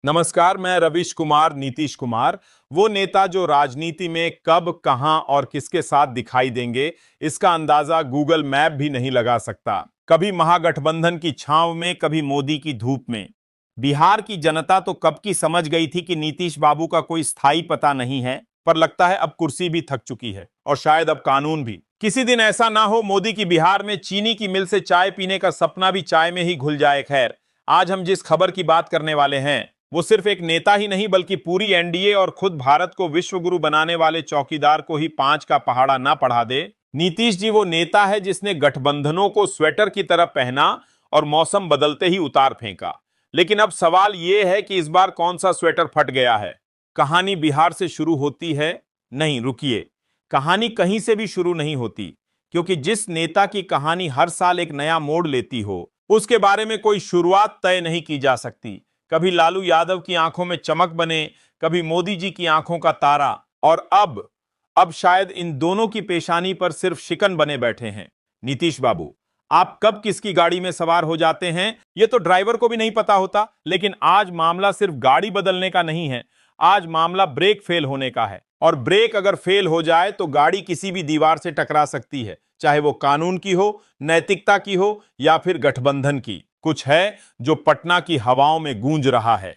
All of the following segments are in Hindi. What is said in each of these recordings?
नमस्कार, मैं रविश कुमार नीतीश कुमार। वो नेता जो राजनीति में कब, कहां और किसके साथ दिखाई देंगे, इसका अंदाजा गूगल मैप भी नहीं लगा सकता। कभी महागठबंधन की छांव में, कभी मोदी की धूप में। बिहार की जनता तो कब की समझ गई थी कि नीतीश बाबू का कोई स्थायी पता नहीं है, पर लगता है अब कुर्सी भी थक चुकी है और शायद अब कानून भी। किसी दिन ऐसा ना हो मोदी की बिहार में चीनी की मिल से चाय पीने का सपना भी चाय में ही घुल जाए। खैर, आज हम जिस खबर की बात करने वाले हैं वो सिर्फ एक नेता ही नहीं बल्कि पूरी एनडीए और खुद भारत को विश्व गुरु बनाने वाले चौकीदार को ही 5 का पहाड़ा ना पढ़ा दे। नीतीश जी वो नेता है जिसने गठबंधनों को स्वेटर की तरह पहना और मौसम बदलते ही उतार फेंका। लेकिन अब सवाल यह है कि इस बार कौन सा स्वेटर फट गया है। कहानी बिहार से शुरू होती है? नहीं, रुकिए, कहानी कहीं से भी शुरू नहीं होती, क्योंकि जिस नेता की कहानी हर साल एक नया मोड़ लेती हो उसके बारे में कोई शुरुआत तय नहीं की जा सकती। कभी लालू यादव की आंखों में चमक बने, कभी मोदी जी की आंखों का तारा, और अब शायद इन दोनों की पेशानी पर सिर्फ शिकन बने बैठे हैं। नीतीश बाबू, आप कब किसकी गाड़ी में सवार हो जाते हैं ये तो ड्राइवर को भी नहीं पता होता। लेकिन आज मामला सिर्फ गाड़ी बदलने का नहीं है, आज मामला ब्रेक फेल होने का है। और ब्रेक अगर फेल हो जाए तो गाड़ी किसी भी दीवार से टकरा सकती है, चाहे वो कानून की हो, नैतिकता की हो या फिर गठबंधन की। कुछ है जो पटना की हवाओं में गूंज रहा है,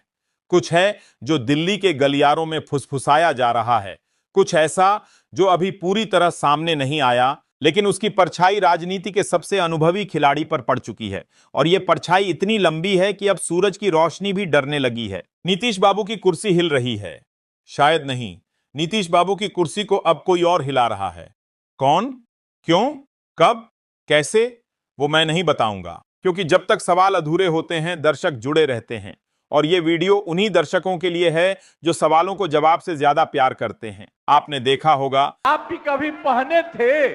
कुछ है जो दिल्ली के गलियारों में फुसफुसाया जा रहा है, कुछ ऐसा जो अभी पूरी तरह सामने नहीं आया, लेकिन उसकी परछाई राजनीति के सबसे अनुभवी खिलाड़ी पर पड़ चुकी है। और यह परछाई इतनी लंबी है कि अब सूरज की रोशनी भी डरने लगी है। नीतीश बाबू की कुर्सी हिल रही है? शायद नहीं, नीतीश बाबू की कुर्सी को अब कोई और हिला रहा है। कौन, क्यों, कब, कैसे, वो मैं नहीं बताऊंगा, क्योंकि जब तक सवाल अधूरे होते हैं दर्शक जुड़े रहते हैं। और ये वीडियो उन्हीं दर्शकों के लिए है जो सवालों को जवाब से ज्यादा प्यार करते हैं। आपने देखा होगा, आप भी कभी पहने थे,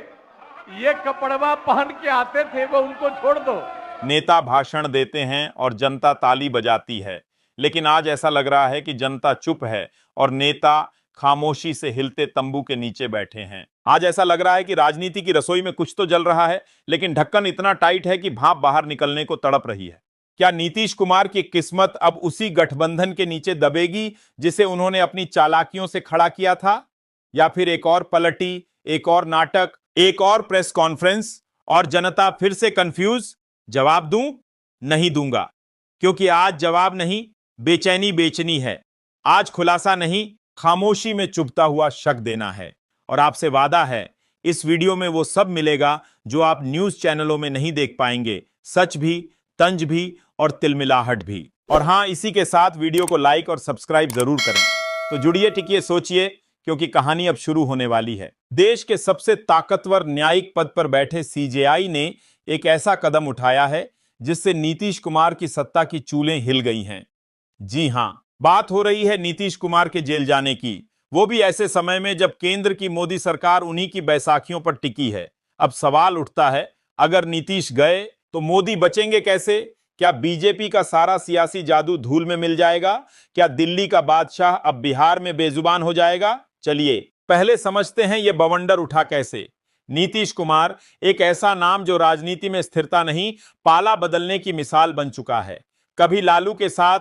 ये कपड़वा पहन के आते थे, वो उनको छोड़ दो। नेता भाषण देते हैं और जनता ताली बजाती है, लेकिन आज ऐसा लग रहा है कि जनता चुप है और नेता खामोशी से हिलते तंबू के नीचे बैठे हैं। आज ऐसा लग रहा है कि राजनीति की रसोई में कुछ तो जल रहा है, लेकिन ढक्कन इतना टाइट है कि भाप बाहर निकलने को तड़प रही है। क्या नीतीश कुमार की किस्मत अब उसी गठबंधन के नीचे दबेगी जिसे उन्होंने अपनी चालाकियों से खड़ा किया था? या फिर एक और पलटी, एक और नाटक, एक और प्रेस कॉन्फ्रेंस और जनता फिर से कंफ्यूज? जवाब दूं? नहीं दूंगा, क्योंकि आज जवाब नहीं, बेचैनी बेचनी है। आज खुलासा नहीं, खामोशी में चुभता हुआ शक देना है। और आपसे वादा है, इस वीडियो में वो सब मिलेगा जो आप न्यूज चैनलों में नहीं देख पाएंगे। सच भी, तंज भी और तिलमिलाहट भी। और हां, इसी के साथ वीडियो को लाइक और सब्सक्राइब जरूर करें। तो जुड़िए, टिकिए, सोचिए, क्योंकि कहानी अब शुरू होने वाली है। देश के सबसे ताकतवर न्यायिक पद पर बैठे सीजेआई ने एक ऐसा कदम उठाया है जिससे नीतीश कुमार की सत्ता की चूलें हिल गई हैं। जी हां, बात हो रही है नीतीश कुमार के जेल जाने की, वो भी ऐसे समय में जब केंद्र की मोदी सरकार उन्हीं की बैसाखियों पर टिकी है। अब सवाल उठता है, अगर नीतीश गए तो मोदी बचेंगे कैसे? क्या बीजेपी का सारा सियासी जादू धूल में मिल जाएगा? क्या दिल्ली का बादशाह अब बिहार में बेजुबान हो जाएगा? चलिए पहले समझते हैं यह बवंडर उठा कैसे। नीतीश कुमार एक ऐसा नाम जो राजनीति में स्थिरता नहीं, पाला बदलने की मिसाल बन चुका है। कभी लालू के साथ,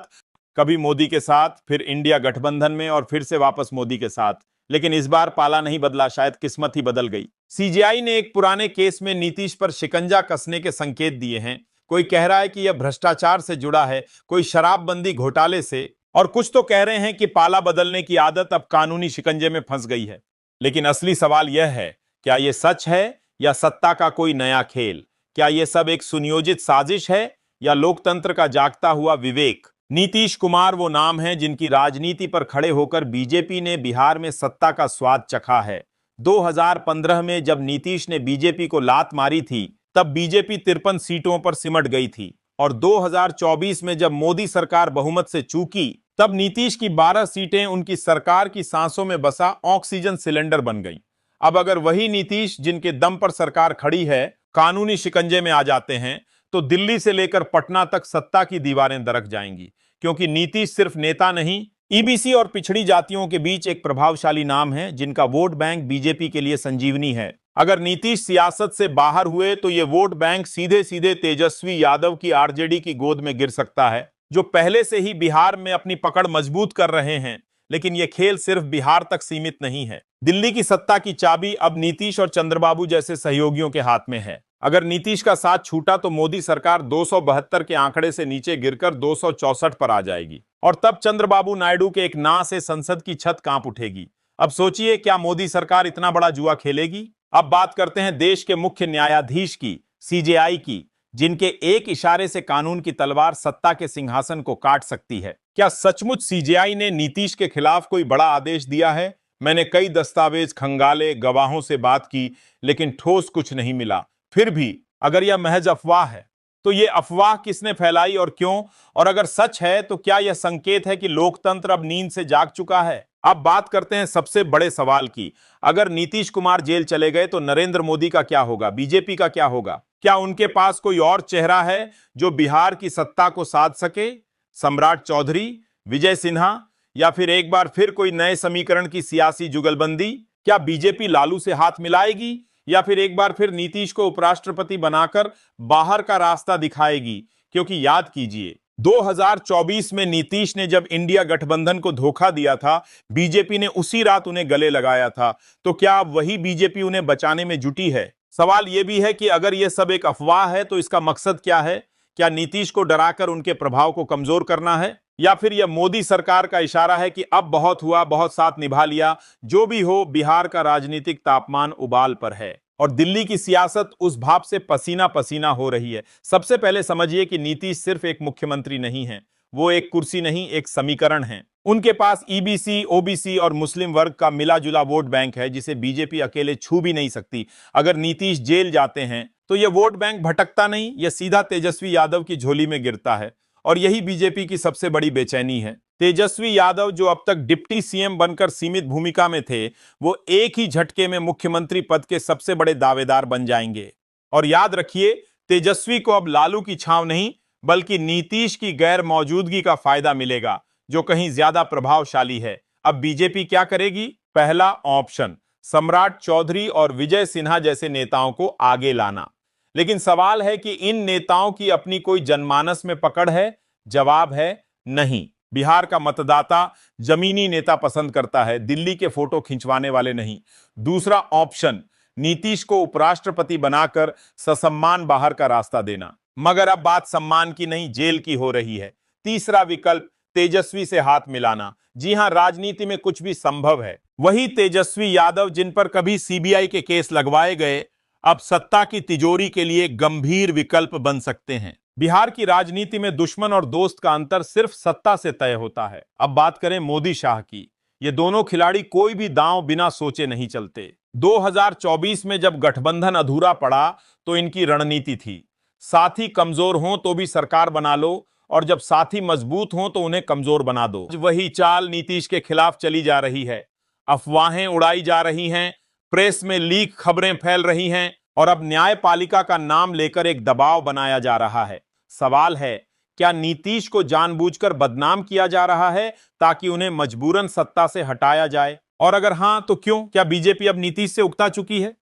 कभी मोदी के साथ, फिर इंडिया गठबंधन में और फिर से वापस मोदी के साथ। लेकिन इस बार पाला नहीं बदला, शायद किस्मत ही बदल गई। सीजेआई ने एक पुराने केस में नीतीश पर शिकंजा कसने के संकेत दिए हैं। कोई कह रहा है कि यह भ्रष्टाचार से जुड़ा है, कोई शराबबंदी घोटाले से, और कुछ तो कह रहे हैं कि पाला बदलने की आदत अब कानूनी शिकंजे में फंस गई है। लेकिन असली सवाल यह है, क्या यह सच है या सत्ता का कोई नया खेल? क्या यह सब एक सुनियोजित साजिश है या लोकतंत्र का जागता हुआ विवेक? नीतीश कुमार वो नाम है जिनकी राजनीति पर खड़े होकर बीजेपी ने बिहार में सत्ता का स्वाद चखा है। 2015 में जब नीतीश ने बीजेपी को लात मारी थी तब बीजेपी 53 सीटों पर सिमट गई थी, और 2024 में जब मोदी सरकार बहुमत से चूकी तब नीतीश की 12 सीटें उनकी सरकार की सांसों में बसा ऑक्सीजन सिलेंडर बन गई। अब अगर वही नीतीश जिनके दम पर सरकार खड़ी है कानूनी शिकंजे में आ जाते हैं तो दिल्ली से लेकर पटना तक सत्ता की दीवारें दरक जाएंगी। क्योंकि नीतीश सिर्फ नेता नहीं, ईबीसी और पिछड़ी जातियों के बीच एक प्रभावशाली नाम है जिनका वोट बैंक बीजेपी के लिए संजीवनी है। अगर नीतीश सियासत से बाहर हुए तो ये वोट बैंक सीधे सीधे तेजस्वी यादव की आरजेडी की गोद में गिर सकता है, जो पहले से ही बिहार में अपनी पकड़ मजबूत कर रहे हैं। लेकिन यह खेल सिर्फ बिहार तक सीमित नहीं है। दिल्ली की सत्ता की चाबी अब नीतीश और चंद्रबाबू जैसे सहयोगियों के हाथ में है। अगर नीतीश का साथ छूटा तो मोदी सरकार 272 के आंकड़े से नीचे गिरकर 264 पर आ जाएगी और तब चंद्रबाबू नायडू के एक ना से संसद की छत कांप उठेगी। अब सोचिए, क्या मोदी सरकार इतना बड़ा जुआ खेलेगी? अब बात करते हैं देश के मुख्य न्यायाधीश की, सीजेआई की, जिनके एक इशारे से कानून की तलवार सत्ता के सिंहासन को काट सकती है। क्या सचमुच सीजेआई ने नीतीश के खिलाफ कोई बड़ा आदेश दिया है? मैंने कई दस्तावेज खंगाले, गवाहों से बात की, लेकिन ठोस कुछ नहीं मिला। फिर भी अगर यह महज अफवाह है तो यह अफवाह किसने फैलाई और क्यों? और अगर सच है तो क्या यह संकेत है कि लोकतंत्र अब नींद से जाग चुका है? अब बात करते हैं सबसे बड़े सवाल की। अगर नीतीश कुमार जेल चले गए तो नरेंद्र मोदी का क्या होगा? बीजेपी का क्या होगा? क्या उनके पास कोई और चेहरा है जो बिहार की सत्ता को साध सके? सम्राट चौधरी, विजय सिन्हा, या फिर एक बार फिर कोई नए समीकरण की सियासी जुगलबंदी? क्या बीजेपी लालू से हाथ मिलाएगी या फिर एक बार फिर नीतीश को उपराष्ट्रपति बनाकर बाहर का रास्ता दिखाएगी? क्योंकि याद कीजिए, 2024 में नीतीश ने जब इंडिया गठबंधन को धोखा दिया था, बीजेपी ने उसी रात उन्हें गले लगाया था। तो क्या अब वही बीजेपी उन्हें बचाने में जुटी है? सवाल यह भी है कि अगर यह सब एक अफवाह है तो इसका मकसद क्या है? क्या नीतीश को डराकर उनके प्रभाव को कमजोर करना है, या फिर यह मोदी सरकार का इशारा है कि अब बहुत हुआ, बहुत साथ निभा लिया? जो भी हो, बिहार का राजनीतिक तापमान उबाल पर है और दिल्ली की सियासत उस भाप से पसीना पसीना हो रही है। सबसे पहले समझिए कि नीतीश सिर्फ एक मुख्यमंत्री नहीं है, वो एक कुर्सी नहीं, एक समीकरण है। उनके पास ईबीसी, ओबीसी और मुस्लिम वर्ग का मिला जुला वोट बैंक है, जिसे बीजेपी अकेले छू भी नहीं सकती। अगर नीतीश जेल जाते हैं तो यह वोट बैंक भटकता नहीं, यह सीधा तेजस्वी यादव की झोली में गिरता है। और यही बीजेपी की सबसे बड़ी बेचैनी है। तेजस्वी यादव, जो अब तक डिप्टी सीएम बनकर सीमित भूमिका में थे, वो एक ही झटके में मुख्यमंत्री पद के सबसे बड़े दावेदार बन जाएंगे। और याद रखिए, तेजस्वी को अब लालू की छांव नहीं बल्कि नीतीश की गैर मौजूदगी का फायदा मिलेगा, जो कहीं ज्यादा प्रभावशाली है। अब बीजेपी क्या करेगी? पहला ऑप्शन, सम्राट चौधरी और विजय सिन्हा जैसे नेताओं को आगे लाना। लेकिन सवाल है कि इन नेताओं की अपनी कोई जनमानस में पकड़ है? जवाब है नहीं। बिहार का मतदाता जमीनी नेता पसंद करता है, दिल्ली के फोटो खिंचवाने वाले नहीं। दूसरा ऑप्शन, नीतीश को उपराष्ट्रपति बनाकर ससम्मान बाहर का रास्ता देना। मगर अब बात सम्मान की नहीं, जेल की हो रही है। तीसरा विकल्प, तेजस्वी से हाथ मिलाना। जी हां, राजनीति में कुछ भी संभव है। वही तेजस्वी यादव जिन पर कभी सीबीआई के केस लगवाए गए, अब सत्ता की तिजोरी के लिए गंभीर विकल्प बन सकते हैं। बिहार की राजनीति में दुश्मन और दोस्त का अंतर सिर्फ सत्ता से तय होता है। अब बात करें मोदी शाह की। ये दोनों खिलाड़ी कोई भी दांव बिना सोचे नहीं चलते। 2024 में जब गठबंधन अधूरा पड़ा तो इनकी रणनीति थी, साथी कमजोर हों तो भी सरकार बना लो, और जब साथी मजबूत हों तो उन्हें कमजोर बना दो। वही चाल नीतीश के खिलाफ चली जा रही है। अफवाहें उड़ाई जा रही हैं, प्रेस में लीक खबरें फैल रही हैं, और अब न्यायपालिका का नाम लेकर एक दबाव बनाया जा रहा है। सवाल है, क्या नीतीश को जानबूझकर बदनाम किया जा रहा है ताकि उन्हें मजबूरन सत्ता से हटाया जाए? और अगर हां तो क्यों? क्या बीजेपी अब नीतीश से उकता चुकी है?